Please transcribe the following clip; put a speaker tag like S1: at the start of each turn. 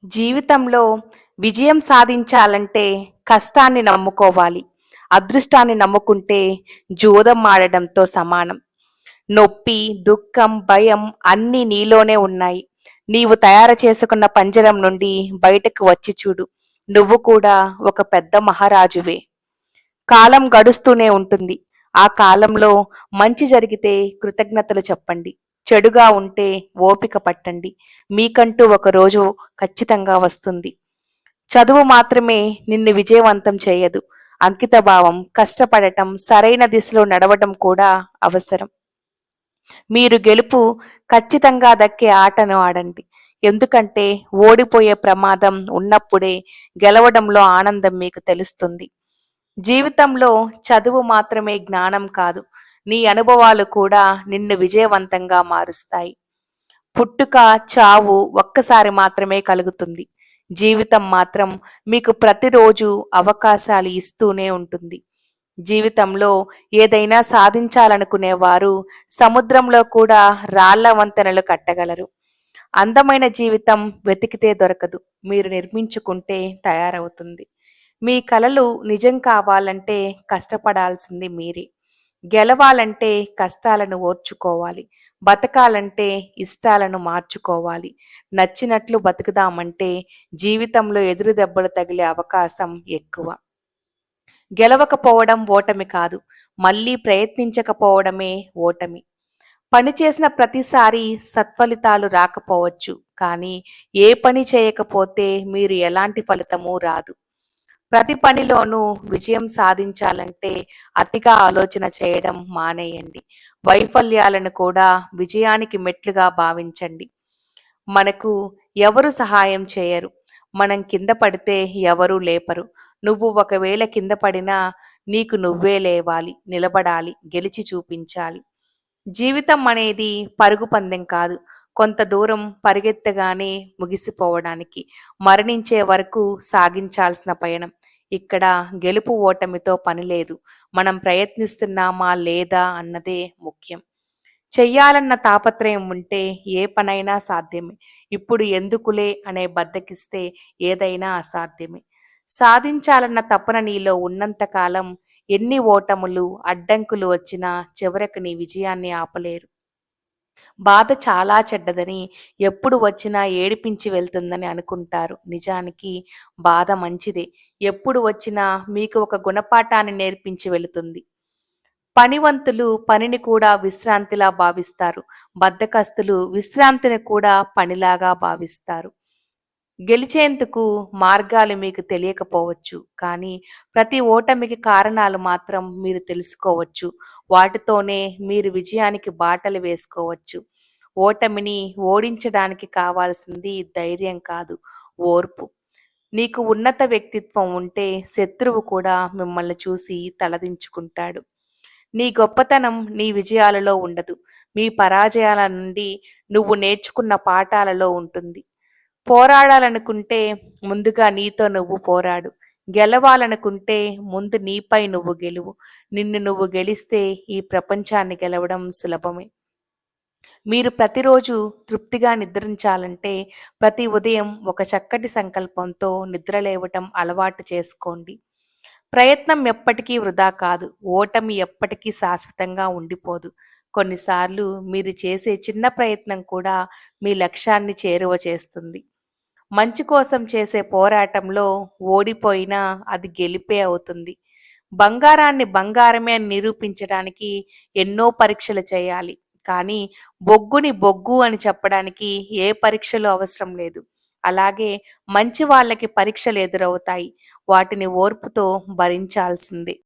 S1: జీవితంలో విజయం సాధించాలంటే కష్టాన్ని నమ్ముకోవాలి. అదృష్టాన్ని నమ్ముకుంటే జూదం ఆడడంతో సమానం. నొప్పి, దుఃఖం, భయం అన్నీ నీలోనే ఉన్నాయి. నీవు తయారు చేసుకున్న పంజరం నుండి బయటకు వచ్చి చూడు. నువ్వు కూడా ఒక పెద్ద మహారాజువే. కాలం గడుస్తూనే ఉంటుంది. ఆ కాలంలో మంచి జరిగితే కృతజ్ఞతలు చెప్పండి. చెడుగా ఉంటే ఓపిక పట్టండి. మీకంటూ ఒక రోజు ఖచ్చితంగా వస్తుంది. చదువు మాత్రమే నిన్ను విజయవంతం చేయదు. అంకితభావం, కష్టపడటం, సరైన దిశలో నడవటం కూడా అవసరం. మీరు గెలుపు ఖచ్చితంగా దక్కే ఆటను ఆడండి. ఎందుకంటే ఓడిపోయే ప్రమాదం ఉన్నప్పుడే గెలవడంలో ఆనందం మీకు తెలుస్తుంది. జీవితంలో చదువు మాత్రమే జ్ఞానం కాదు. నీ అనుభవాలు కూడా నిన్ను విజయవంతంగా మారుస్తాయి. పుట్టుక, చావు ఒక్కసారి మాత్రమే కలుగుతుంది. జీవితం మాత్రం మీకు ప్రతిరోజు అవకాశాలు ఇస్తూనే ఉంటుంది. జీవితంలో ఏదైనా సాధించాలనుకునేవారు సముద్రంలో కూడా రాళ్ల వంతెనలు కట్టగలరు. అందమైన జీవితం వెతికితే దొరకదు, మీరు నిర్మించుకుంటే తయారవుతుంది. మీ కలలు నిజం కావాలంటే కష్టపడాల్సింది మీరే. గెలవాలంటే కష్టాలను ఓర్చుకోవాలి. బతకాలంటే ఇష్టాలను మార్చుకోవాలి. నచ్చినట్లు బతుకుదామంటే జీవితంలో ఎదురు దెబ్బలు తగిలే అవకాశం ఎక్కువ. గెలవకపోవడం ఓటమి కాదు, మళ్ళీ ప్రయత్నించకపోవడమే ఓటమి. పని చేసిన ప్రతిసారి సత్ఫలితాలు రాకపోవచ్చు, కానీ ఏ పని చేయకపోతే మీరు ఎలాంటి ఫలితమూ రాదు. ప్రతి పనిలోనూ విజయం సాధించాలంటే అతిగా ఆలోచన చేయడం మానేయండి. వైఫల్యాలను కూడా విజయానికి మెట్లుగా భావించండి. మనకు ఎవరు సహాయం చేయరు. మనం కింద పడితే ఎవరూ లేపరు. నువ్వు ఒకవేళ కింద పడినా నీకు నువ్వే లేవాలి, నిలబడాలి, గెలిచి చూపించాలి. జీవితం అనేది పరుగు పందెం కాదు. కొంత దూరం పరిగెత్తగానే ముగిసిపోవడానికి, మరణించే వరకు సాగించాల్సిన పయనం. ఇక్కడ గెలుపు ఓటమితో పని లేదు. మనం ప్రయత్నిస్తున్నామా లేదా అన్నదే ముఖ్యం. చెయ్యాలన్న తాపత్రయం ఉంటే ఏ పనైనా సాధ్యమే. ఇప్పుడు ఎందుకులే అనే బద్దకిస్తే ఏదైనా అసాధ్యమే. సాధించాలన్న తపన నీలో ఉన్నంతకాలం ఎన్ని ఓటములు, అడ్డంకులు వచ్చినా చివరకు నీ విజయాన్ని ఆపలేరు. బాధ చాలా చెడ్డదని, ఎప్పుడు వచ్చినా ఏడిపించి వెళ్తుందని అనుకుంటారు. నిజానికి బాధ మంచిదే. ఎప్పుడు వచ్చినా మీకు ఒక గుణపాఠాన్ని నేర్పించి వెళుతుంది. పనివంతులు పనిని కూడా విశ్రాంతిలా భావిస్తారు. బద్ధకస్తులు విశ్రాంతిని కూడా పనిలాగా భావిస్తారు. గెలిచేందుకు మార్గాలు మీకు తెలియకపోవచ్చు, కానీ ప్రతి ఓటమికి కారణాలు మాత్రం మీరు తెలుసుకోవచ్చు. వాటితోనే మీరు విజయానికి బాటలు వేసుకోవచ్చు. ఓటమిని ఓడించడానికి కావాల్సింది ధైర్యం కాదు, ఓర్పు. నీకు ఉన్నత వ్యక్తిత్వం ఉంటే శత్రువు కూడా మిమ్మల్ని చూసి తలదించుకుంటాడు. నీ గొప్పతనం నీ విజయాలలో ఉండదు, మీ పరాజయాల నుండి నువ్వు నేర్చుకున్న పాఠాలలో ఉంటుంది. పోరాడాలనుకుంటే ముందుగా నీతో నువ్వు పోరాడు. గెలవాలనుకుంటే ముందు నీపై నువ్వు గెలువు. నిన్ను నువ్వు గెలిస్తే ఈ ప్రపంచాన్ని గెలవడం సులభమే. మీరు ప్రతిరోజు తృప్తిగా నిద్రించాలంటే ప్రతి ఉదయం ఒక చక్కటి సంకల్పంతో నిద్రలేవటం అలవాటు చేసుకోండి. ప్రయత్నం ఎప్పటికీ వృధా కాదు. ఓటమి ఎప్పటికీ శాశ్వతంగా ఉండిపోదు. కొన్నిసార్లు మీరు చేసే చిన్న ప్రయత్నం కూడా మీ లక్ష్యాన్ని చేరువ చేస్తుంది. మంచి కోసం చేసే పోరాటంలో ఓడిపోయినా అది గెలిపే అవుతుంది. బంగారాన్ని బంగారమే అని నిరూపించడానికి ఎన్నో పరీక్షలు చేయాలి. కానీ బొగ్గుని బొగ్గు అని చెప్పడానికి ఏ పరీక్షలు అవసరం లేదు. అలాగే మంచి వాళ్ళకి పరీక్షలు ఎదురవుతాయి. వాటిని ఓర్పుతో భరించాల్సిందే.